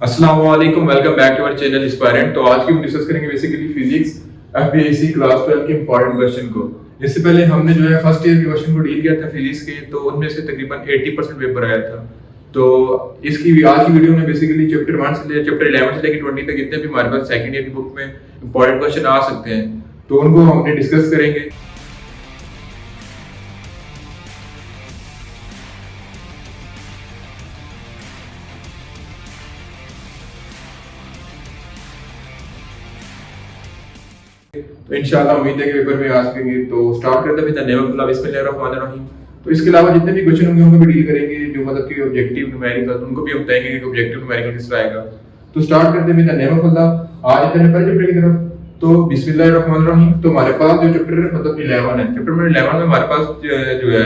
अस्सलाम वालेकुम, welcome back to our channel inspirant. तो आज की हम डिस्कस करेंगे बेसिकली फिजिक्स एफबीआईसी क्लास 12 के इंपॉर्टेंट क्वेश्चन को। इससे पहले हमने जो है फर्स्ट ईयर के क्वेश्चन को डील किया था फिजिक्स के, तो उनमें से तकरीबन 80% पेपर आया था। तो इसकी आज की वीडियो में बेसिकली चैप्टर 1 से चैप्टर 11 से लेकर 20 तक जितने भी हमारे पास सेकंड ईयर की बुक में इंपॉर्टेंट क्वेश्चन आ सकते हैं, तो उनको हमने डिस्कस करेंगे। तो इंशाल्लाह उम्मीद है कि पेपर में आ सकेंगे। तो स्टार्ट करते हैं विद द नेम ऑफ अल्लाह, बिस्मिल्लाहिर्रहमानिर्रहीम। तो इसके अलावा जितने भी क्वेश्चन होंगे उनको भी डील करेंगे, जो मतलब कि ऑब्जेक्टिव न्यूमेरिकल, उनको भी हम बताएंगे कि ऑब्जेक्टिव न्यूमेरिकल किस तरह आएगा। तो स्टार्ट करते हैं विद द नेम ऑफ अल्लाह। आज इतने पहले चैप्टर की तरफ, तो बिस्मिल्लाहिर्रहमानिर्रहीम। तो हमारे पास जो चैप्टर मतलब 11 है, चैप्टर नंबर 11 में हमारे पास जो है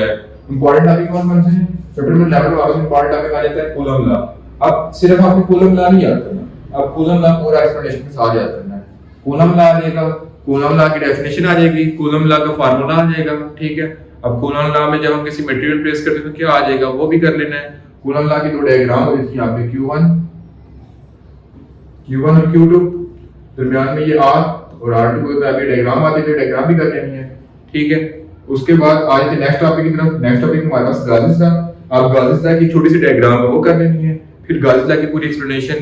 इंपॉर्टेंट टॉपिक कौन से हैं। चैप्टर नंबर 11 में आपको इंपॉर्टेंट टॉपिक आ जाता है कूलम लॉ। अब सिर्फ आपको कूलम लॉ नहीं याद करना, अब कूलम लॉ पूरा एक्सप्लेनेशन के साथ याद करना है। कूलम लॉ आ जाएगा, कूलम लॉ की डेफिनेशन आ जाएगी, कूलम लॉ का फार्मूला आ जाएगा, ठीक है। अब कूलम लॉ में जब हम किसी मटेरियल प्लेस करते हैं तो क्या आ जाएगा वो भी कर लेना है। कूलम लॉ की दो डायग्राम हो जाती है यहाँ पे, Q1 और Q2, दरमियान में ये R और R2 को अभी डायग्राम आते हैं, डायग्राम भी कर लेनी है, ठीक है। उसके बाद आ जाते हैं नेक्स्ट टॉपिक की तरफ। नेक्स्ट टॉपिक हमारे पास गाउस लॉ। अब गाउस लॉ की छोटी सी डायग्राम है वो कर लेनी है, फिर गाउस लॉ की पूरी एक्सप्लेनेशन,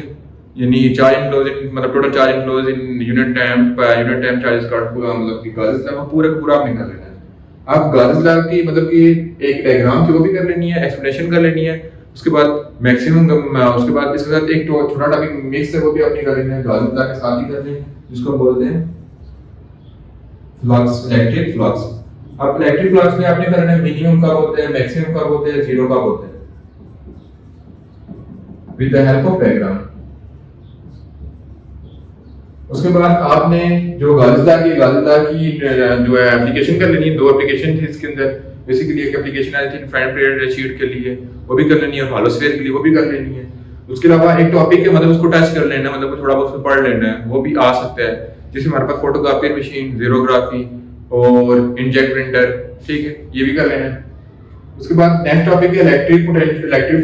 यानी चार्ज इनक्लोज मतलब total charge enclose in unit time charge का पूरा मतलब कि गाउस लॉ को पूरा का पूरा आपने कर लेना है। अब गाउस लॉ की मतलब कि एक डायग्राम थी वो भी कर लेनी है, एक्सप्लेनेशन कर लेनी है। उसके बाद मैक्सिमम उसके बाद इसके साथ एक छोटा टॉपिक मिक्स है वो भी आपने कर लेना है, गाउस लॉ के साथ ही कर लेना है, जिसको बोलते हैं फ्लक्स, इलेक्ट्रिक फ्लक्स। अब इलेक्ट्रिक फ्लक्स में आपने करना है मिनिमम कब होता है, मैक्सिमम कब होता है, जीरो कब होता है, with the help of diagram. उसके बाद आपने जो गाउस लॉ की जो है एप्लीकेशन कर लेनी है। दो एप्लीकेशन थी इसके अंदर, बेसिकली एक एप्लीकेशन आई थी इनफाइनाइट पीरियड शीट के लिए, वो भी कर लेनी है, और हॉलोस्फीयर के लिए वो भी कर लेनी है। उसके अलावा एक टॉपिक है मतलब उसको टच कर लेना है, मतलब थोड़ा बहुत पढ़ लेना है, वो भी आ सकता है, जिसमें हमारे पास फोटोकॉपी मशीन, जीरोग्राफी और इंकजेट प्रिंटर, ठीक है, ये भी कर लेना है। उसके बाद नेक्स्ट टॉपिक है electric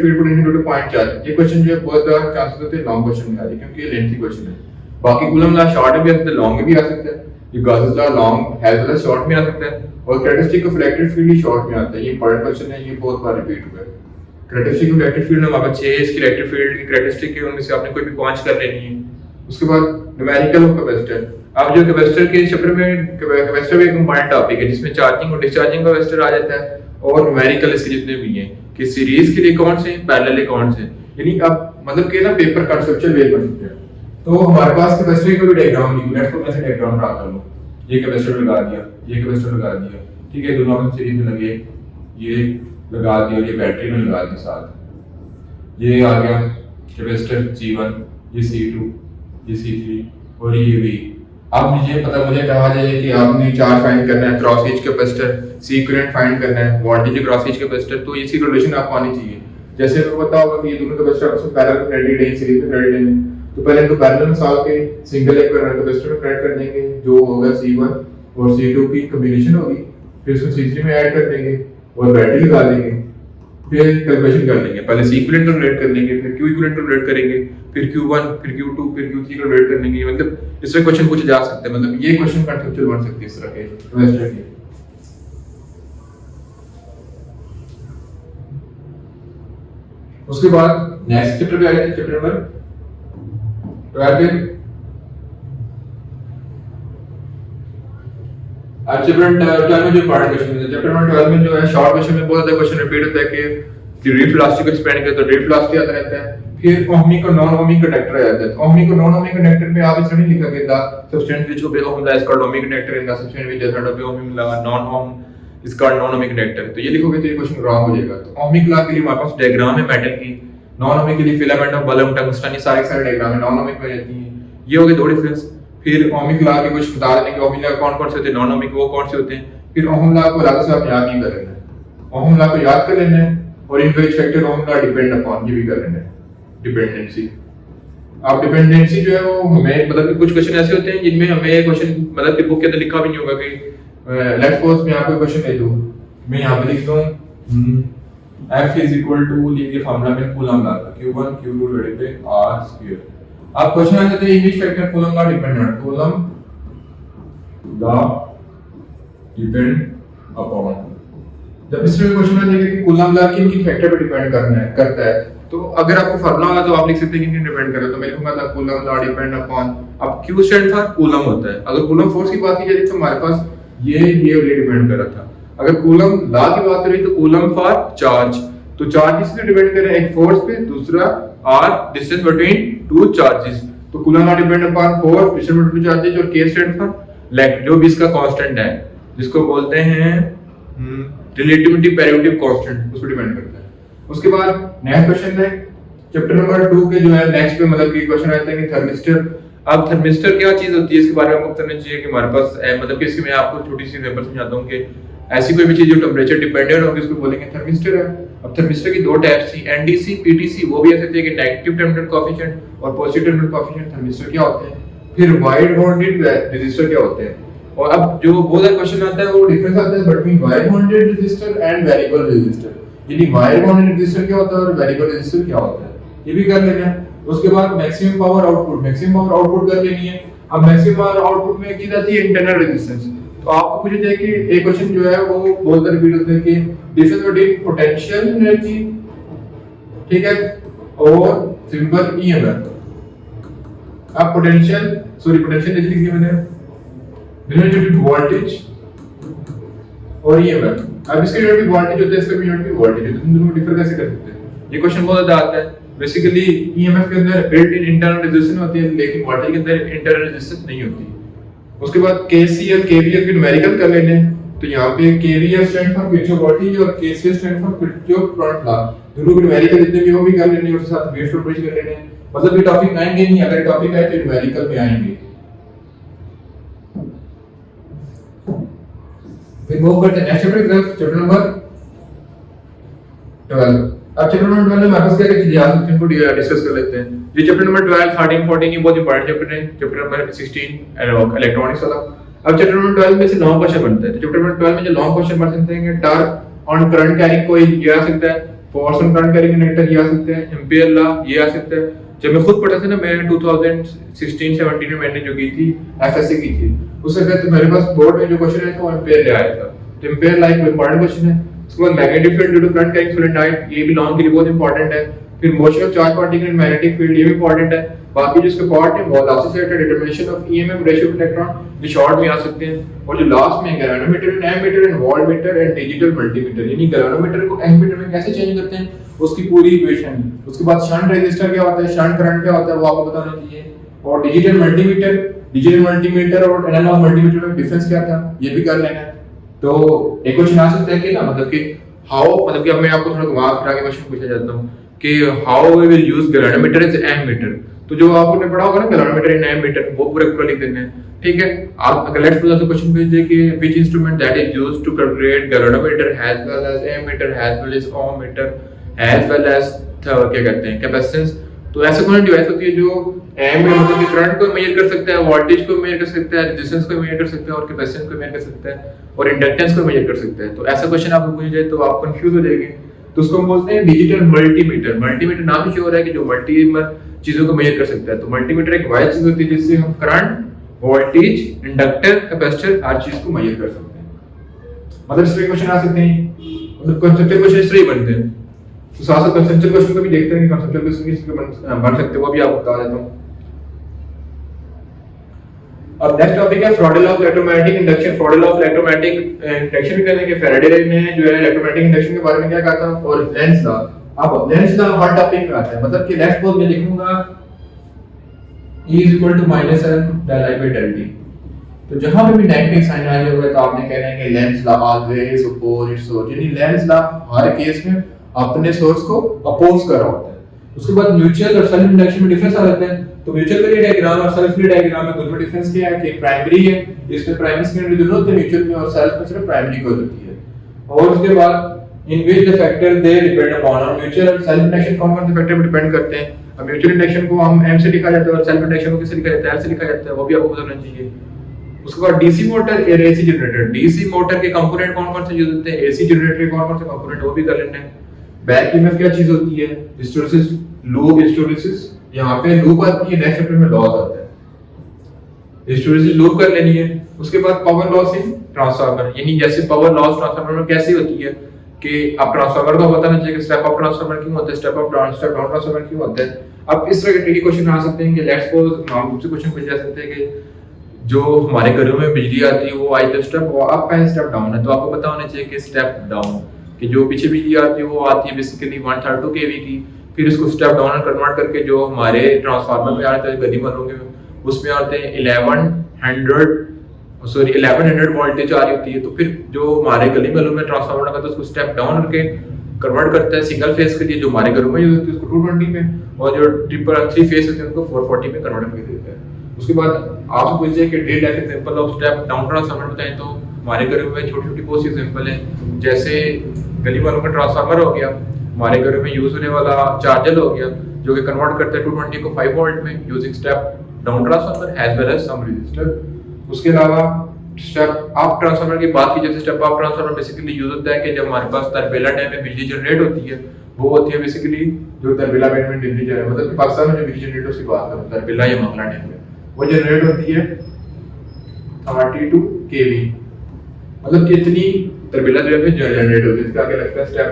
field potential due two point charge. ये क्वेश्चन जो है बहुत ज्यादा चांसेस होते हैं लॉन्ग क्वेश्चन में आ जाए, क्योंकि ये लेंथी क्वेश्चन है। बाकी कूलम लॉ शॉर्ट में भी आ सकता है, लॉन्ग में भी आ सकता है। ये Gauss law long as well as short में आ सकता है, और कैरेक्टरिस्टिक ऑफ इलेक्ट्रिक फील्ड भी शॉर्ट में आता है। ये इंपॉर्टेंट क्वेश्चन है, ये बहुत बार रिपीट हुआ है। कैरेक्टरिस्टिक ऑफ इलेक्ट्रिक फील्ड में हमारे पास 6 इसकी इलेक्ट्रिक फील्ड की कैरेक्टरिस्टिक है, उनमें से आपने कोई भी 5 कर लेनी है। उसके बाद न्यूमेरिकल ऑफ कैपेसिटर। अब जो कैपेसिटर के चैप्टर में कैपेसिटर भी एक इंपॉर्टेंट टॉपिक है, जिसमें चार्जिंग और डिस्चार्जिंग कैपेसिटर आ जाता है, और न्यूमेरिकल इसके जितने भी हैं कि सीरीज के लिए कौन से, पैरेलल कौन से, यानी अब मतलब कि ना पेपर कंसेप्चुअल वे बन सकते हैं। तो हमारे पास कैपेसिटर का भी डायग्राम लिखो, लेट्स सपोज ऐसे डायग्राम ड्रा कर लो। ये कैपेसिटर लगा दिया, ये कैपेसिटर लगा दिया, ठीक है, दोनों आपस सीरीज में लगे, ये लगा दिया, ये बैटरी में लगा दिया साथ। ये आ गया कैपेसिटर C1, ये C2, ये C3 और ये V। अब मुझे कहा जाए कि आपने चार्ज फाइंड करना है, क्रॉस ईच कैपेसिटर, सी करंट फाइंड करना है, वोल्टेज क्रॉस ईच कैपेसिटर, तो इसी रिलेशन आपको आनी चाहिए। जैसे आपको पता होगा कि ये दोनों कैपेसिटर आपस में पैरेलल कनेक्टेड है, सीरीज में कनेक्टेड है, तो पहले इनको पैरेलल में साल के सिंगल एक कैपेसिटर में कनेक्ट कर देंगे, जो होगा C1 और C2 की कॉम्बिनेशन होगी, फिर उसको C3 में ऐड कर देंगे और बैटरी लगा देंगे, फिर कैलकुलेशन कर लेंगे। पहले C इक्विवेलेंट कैलकुलेट कर लेंगे, फिर Q इक्विवेलेंट कैलकुलेट करेंगे, फिर Q1, फिर Q2, फिर Q3 कैलकुलेट कर लेंगे। मतलब इस तरह क्वेश्चन पूछे जा सकते हैं, मतलब ये क्वेश्चन कंसेप्चुअल बन सकते हैं इस तरह के कैपेसिटर के। उसके बाद नेक्स्ट चैप्टर पे आ जाते हैं, चैप्टर नंबर 12 पे। अब चैप्टर 12 में जो पार्ट क्वेश्चन है, चैप्टर नंबर 12 में जो है शॉर्ट क्वेश्चन में बहुत ज्यादा क्वेश्चन रिपीट होता है कि ड्रिफ्ट वेलोसिटी को एक्सपेंड करते तो ड्रिफ्ट वेलोसिटी आता रहता है। फिर ओहमिक और नॉन ओहमिक कंडक्टर आ जाता है। ओहमिक और नॉन ओहमिक कंडक्टर में आप इस तरह लिखा गया था, substance which obey Ohm the is called ohmic conductor in the substance which does not obey Ohm non Ohm is called non ohmic conductor. तो ये लिखोगे तो ये क्वेश्चन रॉन्ग हो जाएगा। तो ओहमिक लॉ के लिए हमारे पास डायग्राम है मेटल की, नॉन ओहमिक के लिए फिलामेंट ऑफ बल्ब टंगस्टन, ये सारे डायग्राम है, नॉन ओहमिक में रहती है। ये हो गए दो डिफरेंस। फिर ओहमिक लॉ के कुछ बता देने कि ओहमिक लॉ कौन कौन से होते हैं, नॉन ओहमिक वो कौन से होते हैं। फिर ओहम लॉ को अलग से आप याद नहीं कर लेना है, ओहम लॉ को याद कर लेना है, और in which factor Ohm law depend upon, ये भी कर लेना है, डिपेंडेंसी। अब डिपेंडेंसी जो है वो हमें मतलब कि कुछ क्वेश्चन ऐसे होते हैं जिनमें हमें क्वेश्चन मतलब कि बुक के अंदर लिखा भी नहीं होगा कि लेट्स सपोज मैं आपको क्वेश्चन दे दूं, मैं यहां पे लिख दूं F इज इक्वल टू लीजिए फार्मूला में कूलम लॉ का Q1 Q2 divided by R square. अब क्वेश्चन आ जाते हैं English factor coulomb law dependent coulomb law depend upon. जब इस तरह का क्वेश्चन आ जाएगा कि कूलम लॉ किन फैक्टर पे डिपेंड करता है तो अगर आपको फार्मूला होगा तो आप लिख सकते हैं कि डिपेंड करे तो मैं लिखूंगा था कूलम लॉ डिपेंड अपॉन। अब Q स्टैंड फॉर कूलम होता है। अगर कूलम फोर्स की बात की जाए तो हमारे पास ये डिपेंड कर रहा था। अगर कूलम लॉ की बात करें तो कूलम फॉर चार्ज, तो चार्ज किस पे डिपेंड करे, एक फोर्स पे, दूसरा r distance between two charges. तो Coulomb law depend upon force distance between two charges और K स्टैंड फॉर लेंथ जो भी इसका कांस्टेंट है जिसको बोलते हैं रिलेटिविटी पेरियोडिक कांस्टेंट, उस पर डिपेंड करता है। उसके बाद नेक्स्ट क्वेश्चन है चैप्टर नंबर 2 के जो है नेक्स्ट पे मतलब कि क्वेश्चन आता है कि थर्मिस्टर। अब थर्मिस्टर क्या चीज होती है इसके बारे में आपको बताना चाहिए कि हमारे पास मतलब कि इसमें मैं आपको छोटी सी एग्जांपल समझाता हूं कि ऐसी कोई भी चीज जो टेंपरेचर डिपेंडेंट होगी उसको बोलेंगे थर्मिस्टर है। अब थर्मिस्टर की दो टाइप्स थी एनडीसी पीटीसी, वो भी ऐसे थे कि नेगेटिव टेंपरेचर कोएफिशिएंट और पॉजिटिव टेंपरेचर कोएफिशिएंट थर्मिस्टर क्या होते हैं। फिर वाइड बॉन्डेड रेजिस्टर क्या होते हैं। और अब जो बहुत सारा क्वेश्चन आता है वो डिफरेंस आता है between wide bonded resistor and variable resistor, यानी वाइड बॉन्डेड रेजिस्टर क्या होता है और वेरिएबल रेजिस्टर क्या होता है, ये भी कर लेना है। उसके बाद मैक्सिमम पावर आउटपुट कर लेनी है। अब मैक्सिमम पावर आउटपुट में की जाती है इंटरनल रेजिस्टेंस। तो आपको पूछा जाए कि एक क्वेश्चन जो है वो बहुत बार रिपीट होता है कि डिफरेंस बिटवीन पोटेंशियल एनर्जी, ठीक है, और सिंपल ईएमएफ। अब पोटेंशियल एनर्जी लिखी है मैंने, डिफरेंस बिटवीन वोल्टेज और ईएमएफ। अब इसके यूनिट भी वोल्टेज होता है, इसका यूनिट भी वोल्टेज होता है, तुम दोनों डिफर कैसे कर सकते हैं। ये क्वेश्चन बहुत ज्यादा आता है। बेसिकली ईएमएफ के अंदर बिल्ट इन इंटरनल रेजिस्टेंस होती है लेकिन वोल्टेज के अंदर इंटरनल रेजिस्टेंस नहीं होती। उसके बाद केसीएल केवीएल के न्यूमेरिकल कर लेने। तो यहाँ पे KVL stand for Kirchhoff voltage और KCL stand for Kirchhoff current law, दोनों के न्यूमेरिकल जितने भी वो भी कर लेने और साथ वेव वोल्टेज कर लेने। मतलब ये टॉपिक आएंगे नहीं, अगर टॉपिक आए तो न्यूमेरिकल में आएंगे। फिर मूव करते हैं नेक्स्ट चैप्टर नंबर 12। अब चैप्टर नंबर 12 में हमारे पास क्या क्या चीजें आ सकती हैं उनको डिस्कस कर लेते हैं। ये चैप्टर नंबर 12 13 14 ये बहुत इंपॉर्टेंट चैप्टर है। चैप्टर नंबर 16 इलेक्ट्रॉनिक्स वाला। अब चैप्टर नंबर 12 में से लॉन्ग क्वेश्चन बनता है। तो चैप्टर नंबर 12 में जो लॉन्ग क्वेश्चन बन सकते हैं टॉर्क ऑन करंट कैरिंग कोई ये आ सकता है, force on current carrying conductor ये आ सकते हैं, एम्पीयर लॉ ये आ सकता है। जब मैं खुद पढ़ा था ना, मैं 2016-17 में मैंने जो की थी एफएससी की थी, उस वक्त मेरे पास बोर्ड में जो क्वेश्चन है तो एम्पीयर ले आया था। तो एम्पीयर लाइक इंपॉर्टेंट क्वेश्चन है। उसके बाद magnetic field due to current carrying solenoid, ये भी लॉन्ग के लिए बहुत इंपॉर्टेंट है। फिर motion of charge particle in magnetic field, ये भी इंपॉर्टेंट है। बाकी जो इसके पार्ट है velocity at determination of EMF ratio to electron, ये शॉर्ट में आ सकते हैं। और जो लास्ट में galvanometer and ammeter and voltmeter and digital multimeter, यानी गैल्वेनोमीटर को एमीटर में कैसे चेंज करते हैं उसकी पूरी इक्वेशन। उसके बाद शंट रेजिस्टर क्या होता है, शंट करंट क्या होता है वो आपको बताना चाहिए। और डिजिटल मल्टीमीटर और एनालॉग मल्टीमीटर में डिफरेंस क्या था ये भी कर लेना है। तो एक क्वेश्चन आ सकता है कि ना मतलब कि हाउ, मतलब कि अब मैं आपको थोड़ा घुमा फिरा के क्वेश्चन पूछना चाहता हूं कि how we will use galvanometer as ammeter. तो जो आपने पढ़ा होगा ना गैल्वेनोमीटर एंड एमीटर, वो पूरा लिख देना है, ठीक है। आप अगर लेट्स सपोज क्वेश्चन पूछ दे कि which instrument that is used to calculate galvanometer as well as ammeter as well as ohmmeter as well as क्या कहते हैं कैपेसिटेंस। तो ऐसा कौन डिवाइस होती है जो एम में मतलब कि करंट को मेजर कर सकता है, वोल्टेज को मेजर कर सकता है, रेजिस्टेंस को मेजर कर सकता है और कैपेसिटेंस को मेजर कर सकता है और इंडक्टेंस को मेजर कर सकता है। तो ऐसा क्वेश्चन आपको पूछ जाए तो आप कंफ्यूज हो जाएंगे। तो उसको हम बोलते हैं डिजिटल मल्टीमीटर। मल्टीमीटर नाम से हो रहा है कि जो मल्टी चीजों को मेजर कर सकता है। तो मल्टीमीटर एक वायर चीज होती है जिससे हम करंट, वोल्टेज, इंडक्टर, कैपेसिटर हर चीज को मेजर कर सकते हैं। मतलब इस पे क्वेश्चन आ सकते हैं, मतलब कंसेप्चुअल क्वेश्चन इस तरह ही बनते हैं। तो साथ साथ कंसेप्चुअल क्वेश्चन को भी देखते हैं कि कंसेप्चुअल क्वेश्चन किस बन सकते हैं, वो भी आपको बता देता हूं। अब नेक्स्ट टॉपिक है Faraday law of electromagnetic induction. Faraday law of electromagnetic induction भी कहते हैं कि फैराडे ने जो है इलेक्ट्रोमैग्नेटिक इंडक्शन के बारे में क्या कहा था, और लेंस लॉ। अब लेंस लॉ हर टॉपिक में आता है, मतलब कि नेक्स्ट पोज में लिखूंगा E = -m del I by del t। तो जहां पे भी नेगेटिव साइन आ जाएगा तो आपने कहना है कि Lenz law always oppose its source, यानी लेंस लॉ हर केस में अपने सोर्स को अपोज कर रहा होता है। उसके बाद म्यूचुअल और सेल्फ इंडक्शन में डिफरेंस आ जाता है। तो म्यूचुअल के लिए डायग्राम और सेल्फ के लिए डायग्राम में दोनों डिफरेंस क्या है कि प्राइमरी है, इसमें प्राइमरी सेकेंडरी दोनों होते हैं म्यूचुअल में, और सेल्फ में सिर्फ प्राइमरी को होती है। और उसके बाद in which the factor they depend upon, और म्यूचुअल और सेल्फ इंडक्शन कौन-कौन से फैक्टर पर डिपेंड करते हैं। अब म्यूचुअल इंडक्शन को हम m से लिखा जाता है और सेल्फ इंडक्शन को किससे लिखा जाता है, l से लिखा जाता है, वो भी आपको बताना चाहिए। उसके बाद डीसी मोटर और एसी जनरेटर। डीसी मोटर के कंपोनेंट कौन-कौन से यूज होते हैं, एसी जनरेटर के कौन-कौन से कंपोनेंट वो भी कर लेना है। बैक ईएमएफ क्या चीज होती है? हिस्टोरेसिस, लूप हिस्टोरेसिस, यहाँ पे लूप आती है, नेक्स्ट चैप्टर में लॉस आता है। हिस्टोरेसिस लूप कर लेनी है। उसके बाद पावर लॉस इन ट्रांसफार्मर, यानी जैसे पावर लॉस ट्रांसफार्मर में कैसे होती है कि आप ट्रांसफार्मर को पता नहीं चाहिए कि स्टेप अप ट्रांसफार्मर क्यों होता है, स्टेप अप डाउन ट्रांसफार्मर क्यों होता है। अब इस तरह के ट्रिकी क्वेश्चन आ सकते हैं कि लेट्स सपोज नॉर्मल रूप से क्वेश्चन पूछ जा सकते हैं कि जो हमारे घरों में बिजली आती है वो आई स्टेप अप है स्टेप डाउन है, तो आपको पता होना चाहिए कि स्टेप डाउन कि जो पीछे बिजली आती है वो आती है बेसिकली 132 केवी की, फिर इसको स्टेप डाउन कन्वर्ट करके जो हमारे ट्रांसफार्मर में आते हैं गली वालों के उसमें आते हैं 1100 वोल्टेज आ रही होती है, तो फिर जो हमारे गली वालों में ट्रांसफार्मर का तो उसको स्टेप डाउन करके कन्वर्ट करता है सिंगल फेज के लिए, जो हमारे घरों में यूज होती है उसको 220 में, और जो ट्रिपल 3 फेज होते हैं उनको 440 में कन्वर्ट करके देता है। उसके बाद आपसे पूछिए कि day life example of step down transformer बताएं, तो हमारे घरों में छोटी छोटी बहुत सी एग्जांपल है, जैसे गली वालों का ट्रांसफार्मर हो गया, हमारे घरों में यूज होने वाला चार्जर हो गया जो कि कन्वर्ट करता है 220 को 5 वोल्ट में using step down transformer as well as some resistor. उसके अलावा स्टेप अप ट्रांसफार्मर की बात की, जैसे step up transformer basically use होता है कि जब हमारे पास तरबेला डैम में बिजली जनरेट होती है, वो होती है बेसिकली जो तरबेला डैम में बिजली जनरेट, मतलब कि पाकिस्तान में जो बिजली जनरेट उसकी बात करूं, तरबेला या मंगला डैम में वो जनरेट होती है 32 केवी, मतलब कि इतनी तरबेला डैम में जनरेट होती है। इसका क्या लगता है स्टेप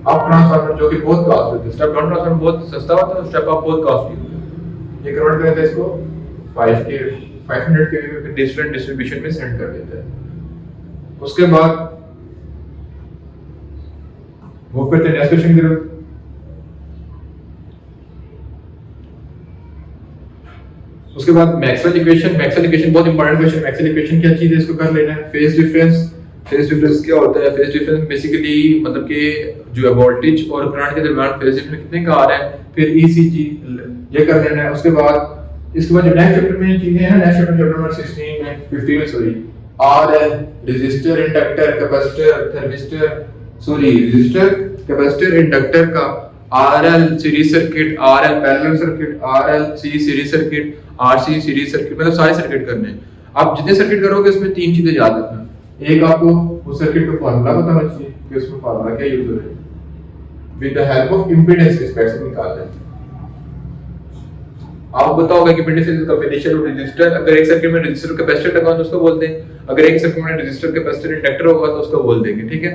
अप ट्रांसफार्मर जो कि बहुत कॉस्टली होता है, स्टेप डाउन ट्रांसफार्मर बहुत सस्ता होता है, स्टेप अप बहुत कॉस्टली होता है। ये कन्वर्ट करते हैं इसको 500 केवी में डिफरेंट डिस्ट्रीब्यूशन में सेंड कर देता है। उसके बाद वो करते हैं नेक्स्ट क्वेश्चन की तरफ। उसके बाद मैक्सवेल इक्वेशन बहुत इंपॉर्टेंट क्वेश्चन। मैक्सवेल इक्वेशन क्या चीज है, इसको कर लेना है। फेज डिफरेंस क्या होता है? फेज डिफरेंस बेसिकली मतलब कि जो है वोल्टेज और करंट के दरमियान फेज डिफरेंस कितने का आ रहा है, फिर ईसीजी ये कर लेना है। उसके बाद जो नेक्स्ट चैप्टर में चीजें हैं, नेक्स्ट चैप्टर नंबर 16 में 15 में sorry, RL resistor inductor capacitor thermistor resistor capacitor inductor का RL series circuit, RL parallel circuit, RLC series circuit, RC series circuit, मतलब सारे सर्किट करने हैं। आप जितने सर्किट करोगे उसमें 3 चीजें याद रखना। एक आपको उस सर्किट का फार्मूला पता होना चाहिए कि उसमें फार्मूला क्या यूज हो रहा है, with the help of impedance के स्पेक्स निकालना है। आपको पता होगा कि impedance is combination of resistor, अगर एक सर्किट में रेजिस्टर कैपेसिटर लगा तो उसको बोलते हैं, अगर एक सर्किट में रेजिस्टर कैपेसिटर इंडक्टर होगा तो उसको बोल देंगे, ठीक है।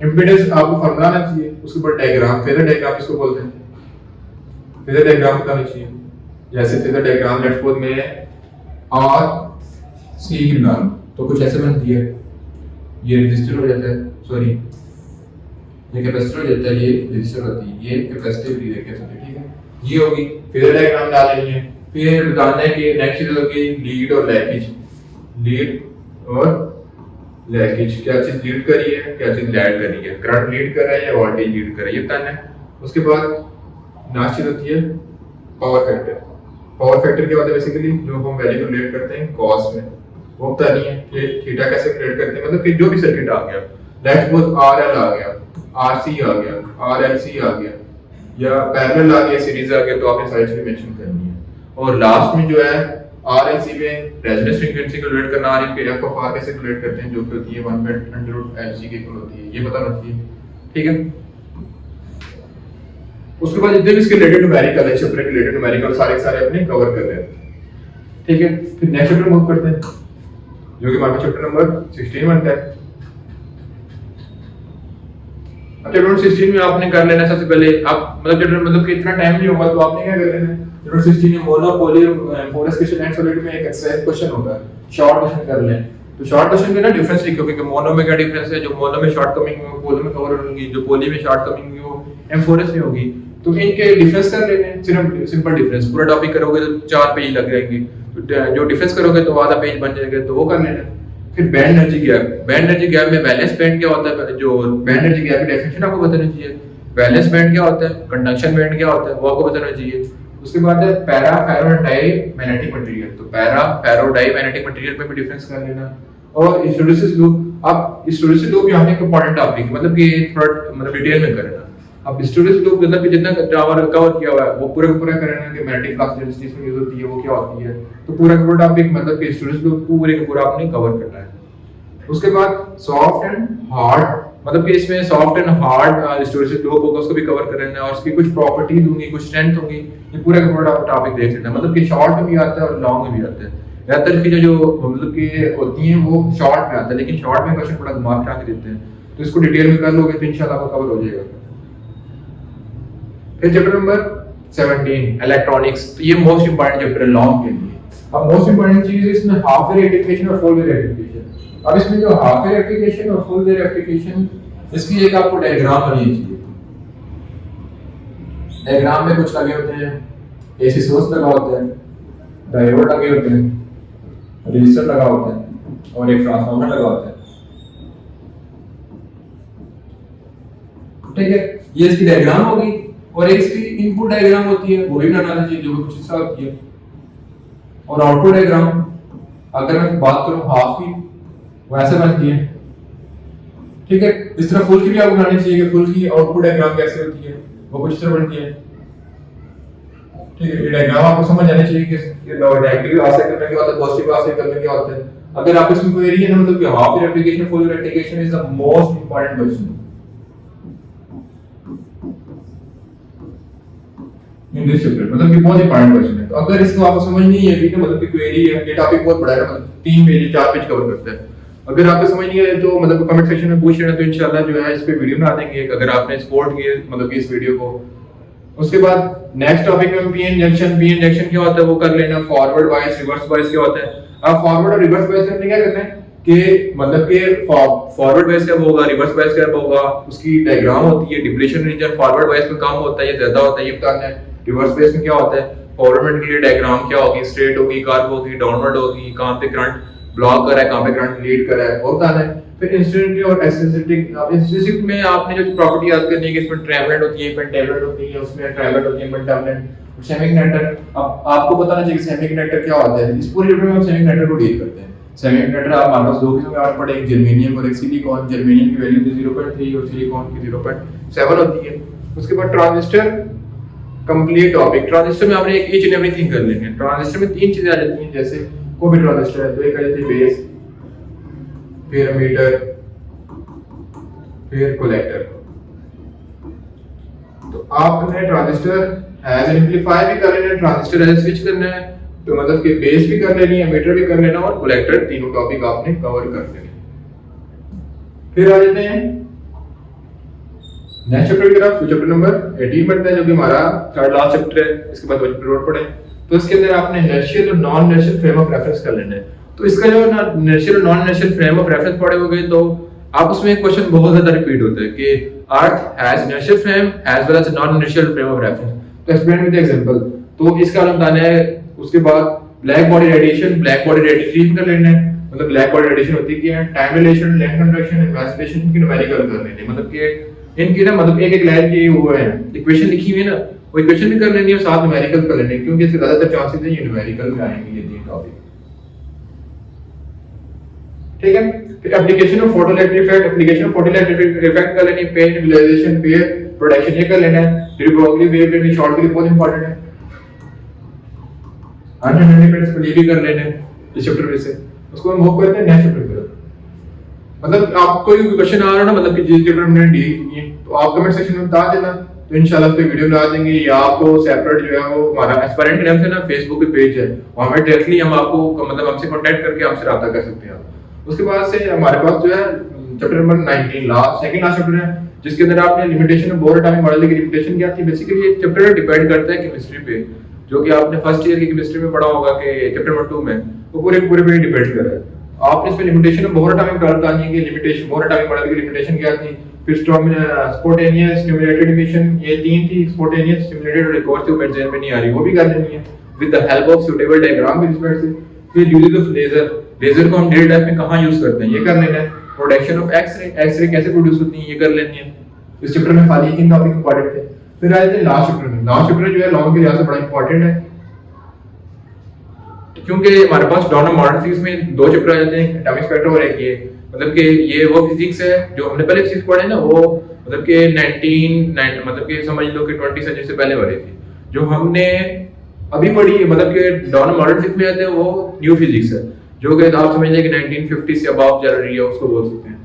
इंपेडेंस आपको फार्मूला आना चाहिए, उसके ऊपर डायग्राम, फेजर डायग्राम इसको बोलते हैं, फेजर डायग्राम पता होना चाहिए। जैसे फेजर डायग्राम लेट्स सपोज में आर सी की नाम तो कुछ ऐसे बनती है, ये रेजिस्टर हो जाता है, सॉरी ये कैपेसिटर हो जाता है, ये रेजिस्टर होती है, ये कैपेसिटिव भी देख सकते हैं, ठीक है। ये होगी फेजर डायग्राम डाल लेनी है। फिर बताना है कि नेक्स्ट चीज होगी लीड और लैकेज, क्या चीज लीड कर रही है, क्या चीज लैग कर रही है, करंट लीड कर रहा है या वोल्टेज लीड कर रहा है, ये बताना है। उसके बाद नेक्स्ट चीज होती है पावर फैक्टर क्या होता है, बेसिकली जो हम वैल्यू कैलकुलेट करते हैं कॉस में, वो बतानी है कि थीटा कैसे कैलकुलेट करते हैं, मतलब कि जो भी सर्किट आ गया, लेट्स सपोज आरएल आ गया, आरसी आ गया, आरएलसी आ गया या पैरेलल आ गया, सीरीज आ गया, तो आपने सारी चीजें मेंशन करनी है। और लास्ट में जो है आरएलसी में रेजोनेंस फ्रीक्वेंसी कैलकुलेट करना, आरएल पे एफ ऑफ आर कैसे कैलकुलेट करते हैं, जो कि होती है 1/√LC के इक्वल होती है, ये बताना चाहिए, ठीक है। उसके बाद जितने भी इसके रिलेटेड न्यूमेरिकल है, चैप्टर के रिलेटेड न्यूमेरिकल सारे अपने कवर कर रहे हैं, ठीक है। फिर नेक्स्ट चैप्टर मूव करते हैं जो कि हमारा चैप्टर नंबर 16 बनता है। अब चैप्टर 16 में आपने कर लेना सबसे पहले, आप मतलब कि इतना टाइम नहीं होगा तो आपने क्या कर लेना है, चैप्टर 16 में monopoly forces question and solid में एक एक्सरसाइज क्वेश्चन होगा, शॉर्ट क्वेश्चन कर लें। तो शॉर्ट क्वेश्चन में ना डिफरेंस लिखोगे कि मोनो में क्या डिफरेंस है, जो मोनो में शॉर्ट कमिंग है वो पोली में कवर होगी, जो पोली में शॉर्ट कमिंग है वो एम4एस में होगी, तो इनके डिफरेंस कर लेने, सिर्फ सिंपल डिफरेंस। पूरा टॉपिक करोगे तो 4 पेज लग जाएंगे, तो जो डिफरेंस करोगे तो आधा पेज बन जाएगा, तो वो कर लेना। फिर बैंड एनर्जी गैप में बैलेंस बैंड क्या होता है, जो बैंड एनर्जी गैप की डेफिनेशन आपको बताना चाहिए। बैलेंस बैंड क्या होता है, कंडक्शन बैंड क्या होता है, वो आपको बताना चाहिए। उसके बाद है पैरा फेरो डाई मैग्नेटिक मटेरियल, तो पैरा फेरो डाई मैग्नेटिक मटेरियल पे भी डिफरेंस कर लेना। और हिस्टैरिसीस लूप, अब हिस्टैरिसीस लूप यहाँ पे एक इंपॉर्टेंट टॉपिक, मतलब कि थोड़ा मतलब डिटेल में करना। अब हिस्टैरिसीस लूप मतलब कि जितना कवर किया हुआ है वो पूरा करना है कि मैग्नेटिक फ्लक्स डेंसिटी में यूज होती है वो क्या होती है, तो पूरा टॉपिक मतलब कि हिस्टैरिसीस लूप पूरे का पूरा आपने कवर करना है। उसके बाद सॉफ्ट एंड हार्ड मतलब कि इसमें सॉफ्ट एंड हार्ड स्टोरेज लो होगा उसको भी कवर कर लेना है, और उसकी कुछ प्रॉपर्टीज होंगी, कुछ स्ट्रेंथ होंगी, ये पूरा का पूरा टॉपिक देख लेना है। मतलब कि शॉर्ट में भी आता है और लॉन्ग में भी आता है। ज्यादातर की जो मतलब कि होती हैं वो शॉर्ट में आता है, लेकिन शॉर्ट में क्वेश्चन बड़ा दिमाग खा के देते हैं, तो इसको डिटेल में कर लोगे तो इंशाल्लाह आपका कवर हो जाएगा। फिर चैप्टर नंबर 17 इलेक्ट्रॉनिक्स, तो ये मोस्ट इंपॉर्टेंट चैप्टर है लॉन्ग के लिए। अब मोस्ट इंपॉर्टेंट चीज है इसमें हाफ वे रेक्टिफिकेशन और फुल वे रेक्टिफिकेशन। अब इसमें जो हाफ वे रेक्टिफिकेशन और फुल वे रेक्टिफिकेशन, इसकी एक आपको डायग्राम बनानी चाहिए। डायग्राम में कुछ लगे होते हैं, एसी सोर्स लगा होता है, डायोड लगे होते हैं, रेजिस्टर लगा होता है और एक ट्रांसफार्मर लगा होता है। ठीक है, ये इसकी डायग्राम होगी। और एक इसकी इनपुट डायग्राम होती है, वो भी बनाना चाहिए, जो कुछ हिस्सा होती है। और आउटपुट डायग्राम, अगर मैं बात करूं हाफ की, वो ऐसे बनती है। ठीक है, इस तरह फुल की भी आपको बनानी चाहिए कि फुल की आउटपुट डायग्राम कैसे होती है, वो कुछ इस तरह बनती है। ठीक है, ये डायग्राम आपको समझ आनी चाहिए कि नेगेटिव आंसर करने के बाद पॉजिटिव आंसर करने के होता है। अगर आप इसमें कोई एरिया ना, मतलब कि half replication full replication is the most important question in this chapter, मतलब कि बहुत इंपॉर्टेंट क्वेश्चन है। तो अगर इसको आपको समझ नहीं है, ठीक है, मतलब कि क्वेरी है, ये टॉपिक बहुत बड़ा है, मतलब 3 पेज 4 पेज कवर करता है। अगर आपको समझ नहीं है तो मतलब कमेंट सेक्शन में पूछ लेना, तो इंशाल्लाह जो है इस पे वीडियो बना देंगे अगर आपने सपोर्ट किया मतलब कि इस वीडियो को। उसके बाद नेक्स्ट टॉपिक में पी इंजेक्शन क्या होता है वो कर लेना, फॉरवर्ड बायस रिवर्स बायस क्या होता है। अब फॉरवर्ड और रिवर्स बायस में क्या करना है कि मतलब कि फॉरवर्ड बायस कब होगा, रिवर्स बायस कब होगा, उसकी डायग्राम होती है। डिप्लेशन रीजन फॉरवर्ड बायस में कम होता है या ज्यादा होता है ये बताना है। रिवर्स बायस में क्या होता है, फॉरवर्ड के लिए डायग्राम क्या होगी, स्ट्रेट होगी, कर्व होगी, डाउनवर्ड होगी, कहां पे करंट ब्लॉक कर रहा है, कहां पे करंट लीड कर रहा है वो बताना है। फिर इंस्टेंसिटी और एक्सेसिटिव, अब इंस्टेंसिटी में आपने जो प्रॉपर्टी याद करनी है कि इसमें ट्रैवलेट होती है, पेंटेवलेट होती है, उसमें ट्रैवलेट होती है, पेंटेवलेट, सेमीकंडक्टर। अब आपको बताना चाहिए कि सेमीकंडक्टर क्या होता है। इस पूरे चैप्टर में हम सेमीकंडक्टर को डील करते हैं। सेमीकंडक्टर आप हमारे पास दो किस्म के आठ पड़े, एक जर्मेनियम और एक सिलिकॉन। जर्मेनियम की वैल्यू 0.3 और सिलिकॉन की 0.7 होती है। उसके बाद ट्रांजिस्टर, कंप्लीट टॉपिक। ट्रांजिस्टर में आपने ईच एंड एवरीथिंग कर लेनी है। ट्रांजिस्टर में 3 चीजें आ जाती हैं, जैसे कोई भी ट्रांजिस्टर है तो एक आ जाती है बेस, फिर एमीटर, फिर कलेक्टर। तो आपने ट्रांजिस्टर एज एम्पलीफायर भी कर लेना है, ट्रांजिस्टर एज स्विच करना है, तो मतलब कि बेस भी कर लेनी है, एमीटर भी कर लेना और कलेक्टर, तीनों टॉपिक आपने कवर कर लेने। फिर आ जाते हैं नेक्स्ट चैप्टर की तरफ। चैप्टर नंबर 18 बनता है, जो कि हमारा थर्ड लास्ट चैप्टर है। इसके बाद चैप्टर और पढ़े तो इसके अंदर आपने इनर्शियल और non inertial frame of reference कर लेना है। तो इसका जो ना इनर्शियल और non inertial frame of reference पढ़े होंगे तो आप उसमें क्वेश्चन बहुत ज्यादा रिपीट होता है कि earth has inertial frame as well as non inertial frame of reference. तो एक्सप्लेन विद एग्जांपल। तो इसका नाम बताना है। उसके बाद ब्लैक बॉडी रेडिएशन कर लेना है। मतलब ब्लैक बॉडी रेडिएशन होती है time relation, length contraction, investigation की न्यूमेरिकल कर लेनी है। मतलब कि इनकी ना मतलब एक लाइन की वो है इक्वेशन लिखी हुई है ना, वो इक्वेशन भी कर लेनी है और साथ न्यूमेरिकल कर लेनी है, क्योंकि इसके ज्यादातर चांसेस हैं ये न्यूमेरिकल में आएंगे ये 3 टॉपिक। ठीक है, फिर एप्लीकेशन ऑफ फोटोइलेक्ट्रिक इफेक्ट कर लेनी है, पेन रियलाइजेशन, पेयर प्रोडक्शन ये कर लेना है। फिर ब्रॉडली वेव लेनी, शॉर्ट के लिए बहुत इंपॉर्टेंट है। अनइंडिपेंडेंस को ये भी कर लेना है इस चैप्टर में से। उसको हम मूव करते हैं नेक्स्ट चैप्टर की तरफ। मतलब आपको कोई क्वेश्चन आ रहा है ना, मतलब कि जिस चैप्टर में डील किए तो आप कमेंट सेक्शन में बता देना, तो इंशाल्लाह उस पे वीडियो बना देंगे, या आपको सेपरेट जो है वो हमारा एस्पायरेंट के नाम से ना फेसबुक पे पेज है, वहां पे डायरेक्टली हम आपको मतलब हमसे कांटेक्ट करके हमसे राब्ता कर सकते हैं। उसके बाद से हमारे पास जो है chapter number 19 second last chapter है, जिसके अंदर आपने limitation of bore atomic model की लिमिटेशन क्या थी। बेसिकली ये चैप्टर डिपेंड करता है केमिस्ट्री पे, जो कि आपने फर्स्ट ईयर की केमिस्ट्री में पढ़ा होगा कि चैप्टर नंबर 2 में वो पूरे पे डिपेंड कर रहा है। आपने इसमें limitation of bore atomic model बतानी है, लिमिटेशन बोर एटॉमिक मॉडल की लिमिटेशन क्या थी। फिर स्पॉन्टेनियस स्टिमुलेटेड इमिशन, ये 3 थी, स्पॉन्टेनियस स्टिमुलेटेड और एक और थी मेरे में नहीं आ रही, वो भी कर लेनी है with the help of suitable diagram के रिस्पेक्ट से। फिर यूजेस ऑफ लेजर को हम डेली लाइफ में कहां यूज करते हैं ये कर लेना है। प्रोडक्शन ऑफ एक्सरे कैसे प्रोड्यूस होती है ये कर लेनी है। इस चैप्टर में खाली 3 टॉपिक इंपॉर्टेंट थे। फिर आते हैं लास्ट चैप्टर में। लास्ट चैप्टर जो है लॉन्ग के लिहाज से बड़ा इंपॉर्टेंट है, क्योंकि हमारे पास डॉन मॉडर्न फिजिक्स में 2 चैप्टर आ जाते हैं, एटॉमिक स्पेक्ट्रम और एक ये। मतलब कि ये वो फिजिक्स है जो हमने पहले फिजिक्स पढ़े ना, वो मतलब कि 19 मतलब कि समझ लो कि 20 सेंचुरी से पहले वाली थी। जो हमने अभी पढ़ी मतलब कि डॉन मॉडर्न फिजिक्स में आते हैं वो न्यू फिजिक्स है, जो कि आप समझ लें कि 1950 से अबव चल रही है, उसको बोल सकते हैं।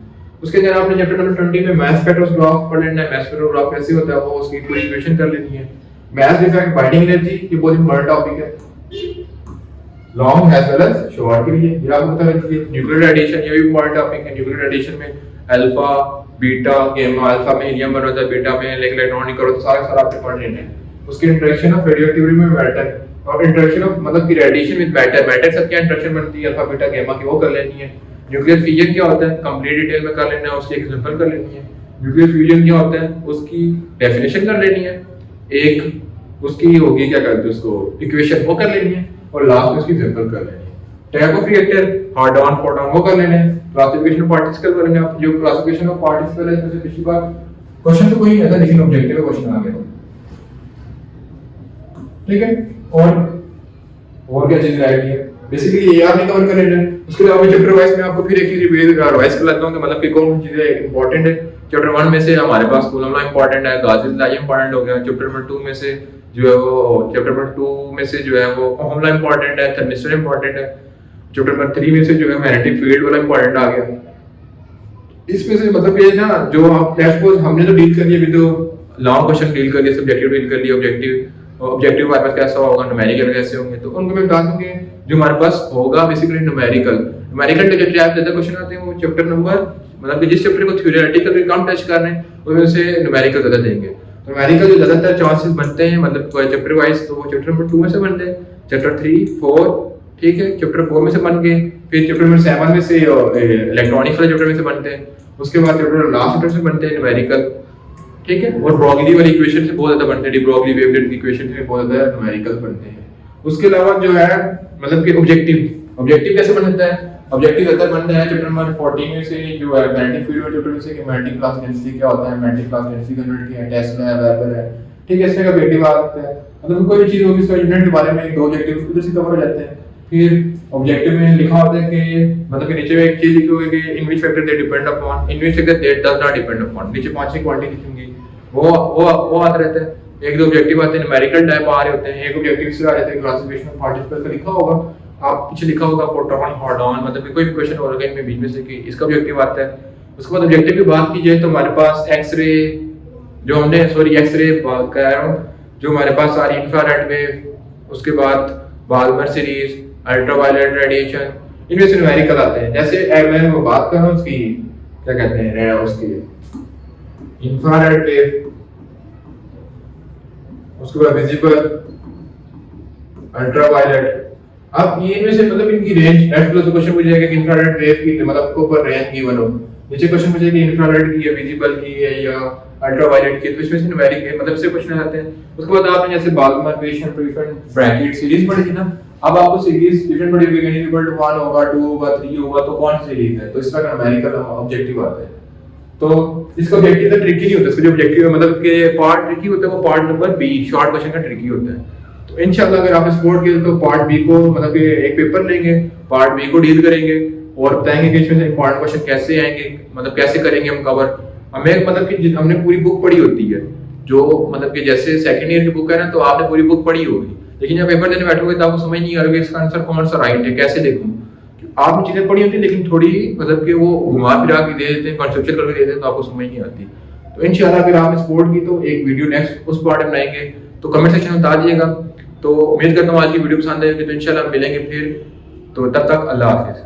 उसके अंदर आपने चैप्टर नंबर 20 में मैथ स्पेक्ट्रोग्राफ पढ़ लेना है। मैथ स्पेक्ट्रोग्राफ कैसे होता है वो उसकी पूरी इक्वेशन कर लेनी है। मैथ डिफेक्ट बाइंडिंग एनर्जी ये बहुत इंपॉर्टेंट टॉपिक है long as well as short के लिए। ये आपको पता है न्यूक्लियर रेडिएशन ये भी इंपॉर्टेंट टॉपिक है। न्यूक्लियर रेडिएशन में अल्फा बीटा गामा, अल्फा में हीलियम बना होता है, बीटा में इलेक्ट्रॉन निकल होता है, सारे आपने पढ़ लेने हैं। उसकी इंटरेक्शन ऑफ रेडियोएक्टिविटी में मैटर और इंटरेक्शन ऑफ मतलब की रेडिएशन विद मैटर, मैटर से क्या इंटरेक्शन बनती है अल्फा बीटा गामा की वो कर लेनी है। न्यूक्लियर फिजन क्या होता है कंप्लीट डिटेल में कर लेना है, उसकी एग्जांपल कर लेनी है। न्यूक्लियर फ्यूजन क्या होता है उसकी डेफिनेशन कर लेनी है, एक उसकी होगी क्या कहते हैं उसको इक्वेशन वो कर लेनी है और लास्ट में उसकी एग्जांपल कर लेनी है। Type of reactor hard on photon वो कर लेने हैं। क्लासिफिकेशन ऑफ पार्टिकल कर लेने हैं। जो क्लासिफिकेशन ऑफ पार्टिकल है जैसे पिछली बार क्वेश्चन तो वही है था लेकिन ऑब्जेक्टिव क्वेश्चन आ गया, ठीक है। और क्या चीज रहेगी बेसिकली ये आपने कवर कर लेना है। उसके अलावा चैप्टर वाइज में आपको फिर एक चीज रिवाइज कर लेता हूं कि मतलब कि कौन चीजें इंपॉर्टेंट है। चैप्टर 1 में से हमारे पास कूलम लॉ इंपॉर्टेंट है, गाउस लॉ इंपॉर्टेंट हो गया। चैप्टर नंबर 2 में से जो है वो चैप्टर नंबर 2 में से जो है वो ओहम लॉ इंपॉर्टेंट है, थर्मिस्टर इंपॉर्टेंट है। चैप्टर नंबर 3 में से जो है मैग्नेटिक फील्ड वाला इंपॉर्टेंट आ गया। इसमें से मतलब ये ना जो आप लेट्स सपोज हमने तो डील कर लिया, अभी तो लॉन्ग क्वेश्चन डील कर लिया, सब्जेक्टिव डील कर लिया, ऑब्जेक्टिव हमारे पास कैसा होगा, न्यूमेरिकल कैसे होंगे, तो उनको मैं बता दूं कि जो हमारे पास होगा बेसिकली न्यूमेरिकल के जो टाइप ज्यादा क्वेश्चन आते हैं वो चैप्टर नंबर मतलब कि जिस चैप्टर को थ्योरेटिकल कम टच कर रहे हैं उसमें से न्यूमेरिकल ज्यादा देंगे। न्यूमेरिकल जो ज्यादातर चांसेस बनते हैं मतलब चैप्टर वाइज तो वो चैप्टर नंबर 2 में से बनते हैं, चैप्टर 3 4 ठीक है, चैप्टर 4 में से बन गए, फिर चैप्टर नंबर 7 में से इलेक्ट्रॉनिक्स वाले चैप्टर में से बनते हैं, उसके बाद चैप्टर लास्ट चैप्टर से बनते हैं न्यूमेरिकल, ठीक है। और ब्रोगली वाली इक्वेशन से बहुत ज्यादा बनते हैं, डी ब्रोगली वेवलेट की इक्वेशन से बहुत ज्यादा न्यूमेरिकल बनते हैं। उसके अलावा जो है मतलब कि ऑब्जेक्टिव कैसे बनता है, ऑब्जेक्टिव ज्यादातर बनता है चैप्टर नंबर 14 में से जो है मैग्नेटिक फील्ड वाले चैप्टर में से कि मैग्नेटिक फ्लक्स डेंसिटी क्या होता है, मैग्नेटिक फ्लक्स डेंसिटी कन्वर्ट किया है, टेस्ला है, वेबर है, ठीक है। इसमें का ऑब्जेक्टिव आ सकता है मतलब कोई भी चीज होगी इसका यूनिट के बारे में दो ऑब्जेक्टिव उधर से कवर हो जाते हैं। फिर ऑब्जेक्टिव में लिखा होता है कि मतलब कि नीचे में एक चीज लिखी हुई है कि in which factor they depend upon, in which factor they does not depend upon, नीचे 5 क्वांटिटी लिखूंगी वो आता रहता है। एक दो ऑब्जेक्टिव आते हैं न्यूमेरिकल टाइप आ रहे होते हैं, एक ऑब्जेक्टिव से आ जाते हैं क्लासिफिकेशन ऑफ पार्टिकल का लिखा होगा, आप पीछे लिखा होगा फोटोन हार्डॉन मतलब कोई भी क्वेश्चन होगा इनमें बीच में से कि इसका ऑब्जेक्टिव आता है। उसके बाद ऑब्जेक्टिव की बात की जाए तो हमारे पास एक्सरे जो हमने एक्सरे कह रहा हूं जो हमारे पास सारी इंफ्रारेड वेव, उसके बाद बाल्मर सीरीज, अल्ट्रावायलेट रेडिएशन, इनमें से न्यूमेरिकल आते हैं। जैसे मैं वो बात कर रहा हूं उसकी क्या कहते हैं उसकी इंफ्रारेड वेव, उसके बाद विजिबल, अल्ट्रावायलेट। अब ये इनमें से मतलब इनकी रेंज नेक्स्ट क्लास क्वेश्चन पूछा जाएगा कि इंफ्रारेड वेव की मतलब को ऊपर रेंज गिवन हो, नीचे क्वेश्चन पूछा कि इंफ्रारेड की है, विजिबल की है या अल्ट्रावायलेट की, तो इसमें से न्यूमेरिक है मतलब से क्वेश्चन आते हैं। उसके बाद आपने जैसे बाल्मर वेशन डिफरेंट ब्रैकेट सीरीज पढ़ी थी ना, अब आपको सीरीज डिफरेंट पढ़ी होगी, n इक्वल टू 1 होगा 2 होगा 3 होगा तो कौन सी सीरीज है, तो इस तरह का न्यूमेरिकल ऑब्जेक्टिव आता है। तो इसका ऑब्जेक्टिव तो ट्रिकी नहीं होता, इसका जो ऑब्जेक्टिव है मतलब के पार्ट ट्रिकी होता है वो part number B short question का ट्रिकी होता है। तो इंशाल्लाह अगर आपने सपोर्ट किया तो पार्ट बी को मतलब कि एक पेपर लेंगे, पार्ट बी को डील करेंगे और बताएंगे कि इसमें से इंपॉर्टेंट क्वेश्चन कैसे आएंगे, मतलब कैसे करेंगे हम कवर। हमें मतलब कि हमने पूरी बुक पढ़ी होती है, जो मतलब कि जैसे सेकंड ईयर की बुक है ना तो आपने पूरी बुक पढ़ी होगी, लेकिन जब पेपर देने बैठोगे तो आपको समझ नहीं आ रहा कि इसका आंसर कौन सा राइट है, कैसे देखूं। आपने चीजें पढ़ी होती है लेकिन थोड़ी मतलब कि वो घुमा फिरा के दे देते हैं, कॉन्सेप्चुअल करके दे देते हैं तो आपको समझ नहीं आती। तो इंशाल्लाह अगर आपने सपोर्ट की तो एक वीडियो नेक्स्ट उस पार्ट में बनाएंगे, तो कमेंट सेक्शन में बता दीजिएगा। तो उम्मीद करता हूँ आज की वीडियो पसंद आएगी, तो इंशाल्लाह मिलेंगे फिर, तो तब तक अल्लाह हाफिज़।